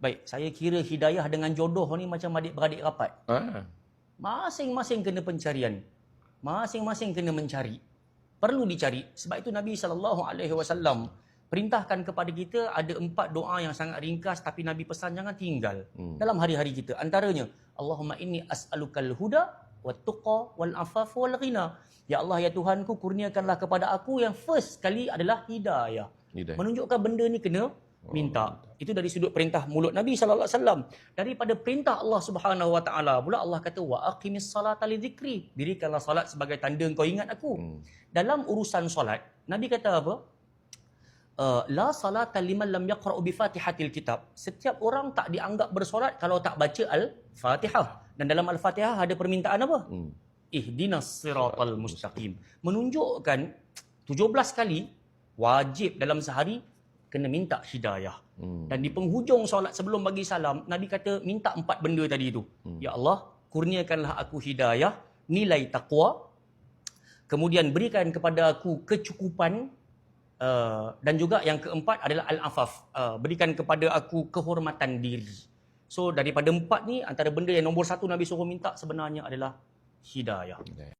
Baik, saya kira hidayah dengan jodoh ni macam adik-beradik rapat. Masing-masing kena pencarian. Masing-masing kena mencari. Perlu dicari. Sebab itu Nabi SAW perintahkan kepada kita ada 4 doa yang sangat ringkas tapi Nabi pesan jangan tinggal dalam hari-hari kita. Antaranya, Allahumma inni as'alukal huda wat tuqa wal afaf wal ghina. Ya Allah, ya Tuhanku, kurniakanlah kepada aku yang first kali adalah hidayah. Menunjukkan benda ni kena minta. Itu dari sudut perintah mulut Nabi SAW. Daripada perintah Allah Subhanahu Wa Taala pula Allah kata wa aqimis salata li dzikri. Dirikanlah salat sebagai tanda kau ingat aku. Dalam urusan solat, Nabi kata apa? La salata liman lam yaqra'u bi Fatihatil kitab. Setiap orang tak dianggap bersolat kalau tak baca Al-Fatihah. Dan dalam Al-Fatihah ada permintaan apa? Ihdinas siratal mustaqim. Menunjukkan 17 kali wajib dalam sehari kena minta hidayah. Dan di penghujung solat sebelum bagi salam, Nabi kata minta 4 benda tadi itu. Ya Allah, kurniakanlah aku hidayah, nilai taqwa, kemudian berikan kepada aku kecukupan, dan juga yang keempat adalah al-afaf, berikan kepada aku kehormatan diri. So daripada 4 ni, antara benda yang nombor 1 Nabi suruh minta sebenarnya adalah hidayah.